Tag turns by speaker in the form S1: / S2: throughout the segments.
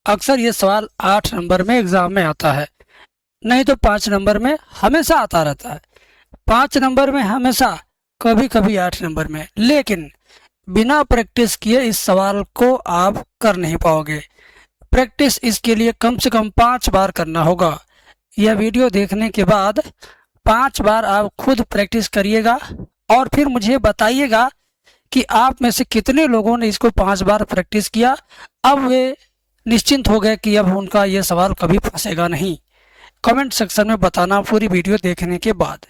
S1: अक्सर ये सवाल 8 नंबर में एग्जाम में आता है, नहीं तो 5 नंबर में हमेशा आता रहता है। 5 नंबर में हमेशा, कभी कभी 8 नंबर में, लेकिन बिना प्रैक्टिस किए इस सवाल को आप कर नहीं पाओगे। प्रैक्टिस इसके लिए कम से कम 5 बार करना होगा। यह वीडियो देखने के बाद 5 बार आप खुद प्रैक्टिस करिएगा और फिर मुझे बताइएगा कि आप में से कितने लोगों ने इसको 5 बार प्रैक्टिस किया। अब वे निश्चिंत हो गए कि अब उनका यह सवाल कभी फंसेगा नहीं। कमेंट सेक्शन में बताना पूरी वीडियो देखने के बाद।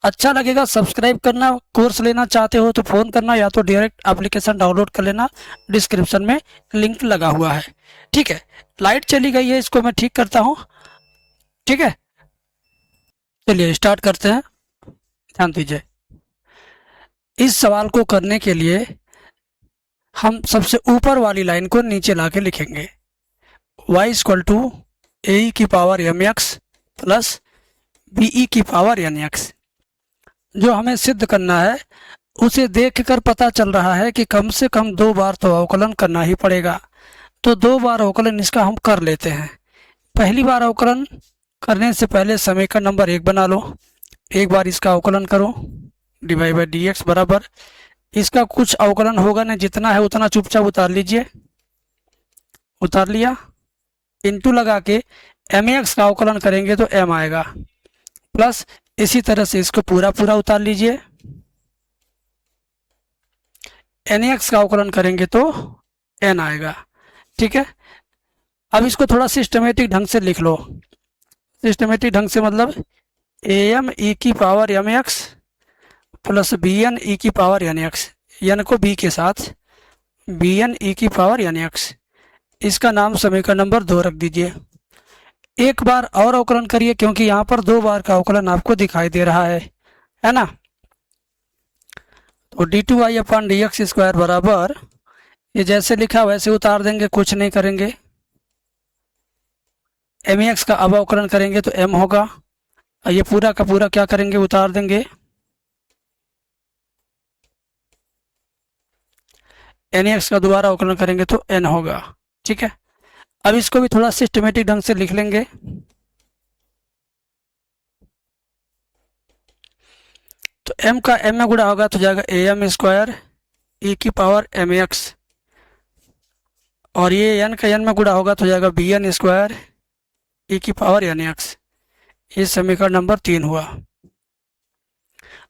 S1: अच्छा लगेगा सब्सक्राइब करना। कोर्स लेना चाहते हो तो फ़ोन करना, या तो डायरेक्ट एप्लीकेशन डाउनलोड कर लेना, डिस्क्रिप्शन में लिंक लगा हुआ है। ठीक है, लाइट चली गई है, इसको मैं ठीक करता हूँ। ठीक है, चलिए स्टार्ट करते हैं। ध्यान दीजिए, इस सवाल को करने के लिए हम सबसे ऊपर वाली लाइन को नीचे ला के लिखेंगे। y इक्वल टू ए की power M x plus b e की पावर एन एक्स। जो हमें सिद्ध करना है उसे देखकर पता चल रहा है कि कम से कम 2 बार तो अवकलन करना ही पड़ेगा। तो 2 बार अवकलन इसका हम कर लेते हैं। पहली बार अवकलन करने से पहले समीकरण नंबर 1 बना लो। एक बार इसका अवकलन करो, d Y by D x बराबर, इसका कुछ अवकलन होगा नहीं, जितना है उतना चुपचाप उतार लीजिए। उतार लिया, इंटू लगा के एम एक्स का अवकलन करेंगे तो एम आएगा, प्लस इसी तरह से इसको पूरा पूरा उतार लीजिए। एन एक्स का अवकलन करेंगे तो एन आएगा। ठीक है, अब इसको थोड़ा सिस्टमेटिक ढंग से लिख लो। सिस्टमेटिक ढंग से मतलब ए एम ई की power M x plus B n ई की पावर एन एक्स, एन को बी के साथ बी एन ई की पावर एन एक्स। इसका नाम समीकरण नंबर 2 रख दीजिए। एक बार और अवकलन करिए, क्योंकि यहाँ पर 2 बार का अवकलन आपको दिखाई दे रहा है ना। तो d two Y upon D x square बराबर, ये जैसे लिखा वैसे उतार देंगे, कुछ नहीं करेंगे। एम एक्स का अब अवकलन करेंगे तो एम होगा, और ये पूरा का पूरा क्या करेंगे, उतार देंगे। एन एक्स का दोबारा अवकलन करेंगे तो एन होगा। ठीक है, अब इसको भी थोड़ा सिस्टमेटिक ढंग से लिख लेंगे। तो m का m में गुणा होगा तो जाएगा ए एम स्क्वायर ई की पावर एम एक्स, और ये n का n में गुणा होगा तो जाएगा बी एन स्क्वायर ई की पावर एन एक्स। ये समीकरण नंबर 3 हुआ।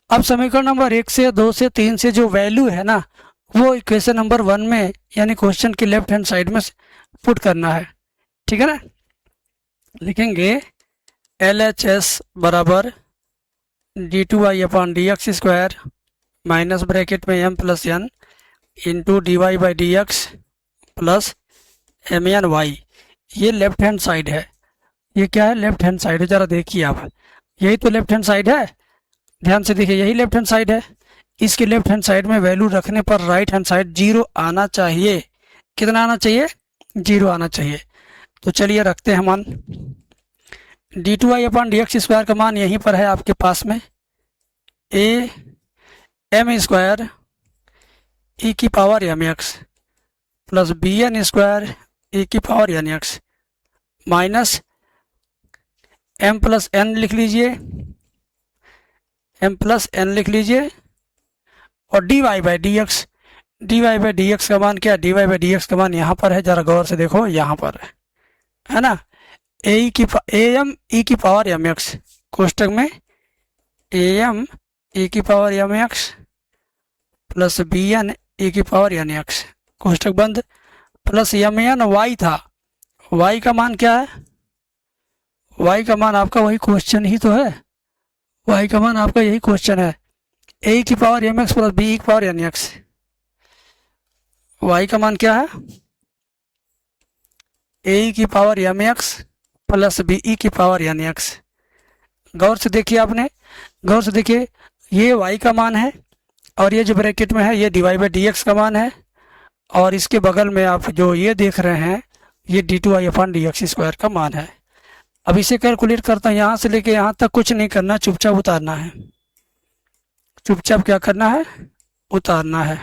S1: अब समीकरण नंबर 1 से 2 से 3 से जो वैल्यू है ना, वो इक्वेशन नंबर 1 में यानी क्वेश्चन की लेफ्ट हैंड साइड में पुट करना है। ठीक है ना, लिखेंगे एल एच एस बराबर D two Y upon D x square minus bracket में M plus N into D Y by D X plus M N Y. ये लेफ्ट हैंड साइड है। ये क्या है, लेफ्ट हैंड साइड है। ज़रा देखिए आप, यही तो लेफ्ट हैंड साइड है। ध्यान से देखिए, यही लेफ्ट हैंड साइड है। इसके लेफ्ट हैंड साइड में वैल्यू रखने पर राइट हैंड साइड 0 आना चाहिए। कितना आना चाहिए, 0 आना चाहिए। तो चलिए रखते हैं मान। D two Y upon D x square का मान यहीं पर है आपके पास में, ए एम स्क्वायर ई की power M x plus B N square E की power N X minus M plus N लिख लीजिए, एम प्लस एन लिख लीजिए, और D Y by D X. D Y by D x का मान क्या, D Y by D x का मान यहाँ पर है, जरा गौर से देखो, यहाँ पर है ना। ए एम ई की पावर एम एक्स कोष्टक में ए एम ई की power M x plus B n ई की पावर एन एक्स कोष्टक बंद, प्लस एम एन वाई था। वाई का मान क्या है, वाई का मान आपका वही क्वेश्चन ही तो है। वाई का मान आपका यही क्वेश्चन है, ए की power M x plus b की पावर एन एक्स। वाई का मान क्या है, ए की power M x plus b e की पावर एन एक्स। गौर से देखिए, आपने गौर से देखिए, ये वाई का मान है, और ये जो ब्रैकेट में है ये d Y by D x का मान है, और इसके बगल में आप जो ये देख रहे हैं ये d two Y upon D x square का मान है। अब इसे कैलकुलेट करता हूँ, यहाँ से लेके यहाँ तक कुछ नहीं करना, चुपचाप उतारना है। चुपचाप क्या करना है, उतारना है।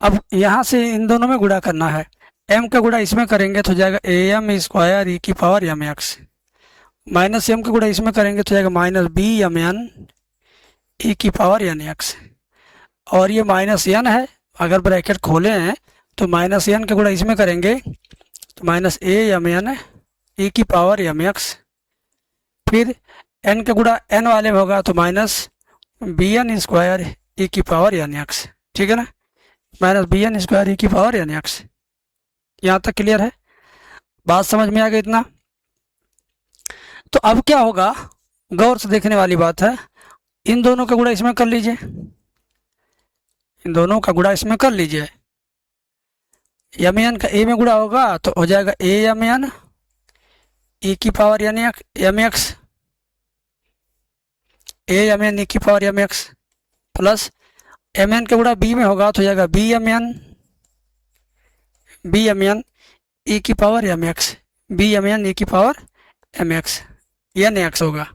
S1: अब यहाँ से इन दोनों में गुणा करना है, m का गुणा इसमें करेंगे तो जाएगा am स्क्वायर e की power M x, minus m का गुणा इसमें करेंगे तो जाएगा minus b M n e की पावर एन एक्स, और ये माइनस n है, अगर ब्रैकेट खोले हैं तो माइनस n का गुणा इसमें करेंगे तो minus a M n e की पावर एम एक्स, फिर n का गुणा n वाले में होगा तो minus b N square e की पावर एन एक्स, ठीक है ना, minus b N square e की पावर एन एक्स। यहाँ तक क्लियर है, बात समझ में आ गई इतना। तो अब क्या होगा, गौर से देखने वाली बात है, इन दोनों का गुणा इसमें कर लीजिए, इन दोनों का गुणा इसमें कर लीजिए, एम एन का ए में गुणा होगा तो हो जाएगा ए एम एन ई की power M X, A M N E की power M x, plus M N का गुणा बी में होगा तो हो जाएगा बी एम एन ई की power M X, B M N E की power M X, N X होगा,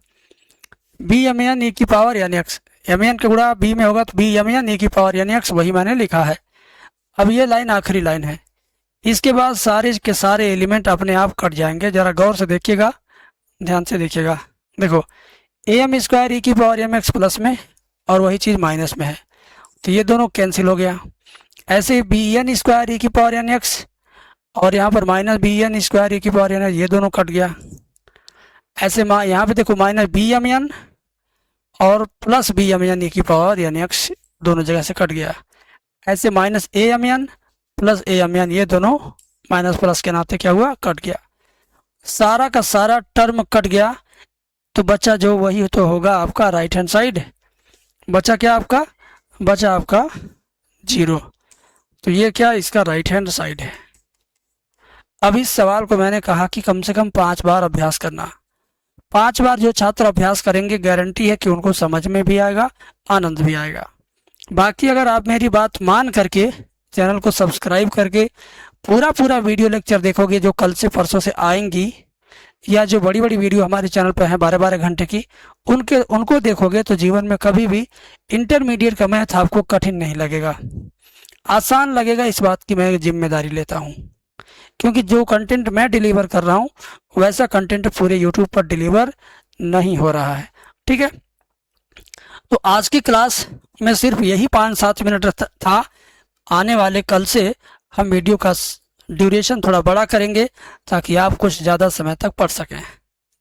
S1: बी एम एन ई की power N X, M N का गुणा बी में होगा तो बी एम एन ई की पावर एन एक्स, वही मैंने लिखा है। अब ये लाइन आखिरी लाइन है, इसके बाद सारे के सारे एलिमेंट अपने आप कट जाएंगे, ज़रा गौर से देखिएगा, ध्यान से देखिएगा। देखो ए एम स्क्वायर ई की पावर एम एक्स प्लस में और वही चीज़ माइनस में है, तो ये दोनों कैंसिल हो गया। ऐसे बी एन स्क्वायर ई की पावर एन एक्स और यहाँ पर minus b N square E की पावर एन एक्स, ये दोनों कट गया। ऐसे यहाँ पे देखो माइनस बी एम एन और plus b M N E की पावर एन एक्स दोनों जगह से कट गया। ऐसे minus a M n plus a M n, ये दोनों माइनस प्लस के नाते क्या हुआ, कट गया। सारा का सारा टर्म कट गया, तो बचा जो वही तो होगा आपका राइट हैंड साइड, बचा क्या आपका, बचा आपका 0। तो ये क्या इसका राइट हैंड साइड है। अब इस सवाल को मैंने कहा कि कम से कम 5 बार अभ्यास करना, 5 बार जो छात्र अभ्यास करेंगे गारंटी है कि उनको समझ में भी आएगा, आनंद भी आएगा। बाकी अगर आप मेरी बात मान करके चैनल को सब्सक्राइब करके पूरा वीडियो लेक्चर देखोगे जो कल से परसों से आएंगी, या जो बड़ी बड़ी वीडियो हमारे चैनल पर हैं 12-12 घंटे की, उनको देखोगे तो जीवन में कभी भी इंटरमीडिएट का मैथ आपको कठिन नहीं लगेगा, आसान लगेगा। इस बात की मैं जिम्मेदारी लेता हूँ, क्योंकि जो कंटेंट मैं डिलीवर कर रहा हूँ वैसा कंटेंट पूरे यूट्यूब पर डिलीवर नहीं हो रहा है, ठीक है। तो आज की क्लास में सिर्फ यही 5-7 मिनट था। आने वाले कल से हम वीडियो का ड्यूरेशन थोड़ा बड़ा करेंगे ताकि आप कुछ ज़्यादा समय तक पढ़ सकें।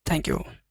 S1: Thank you.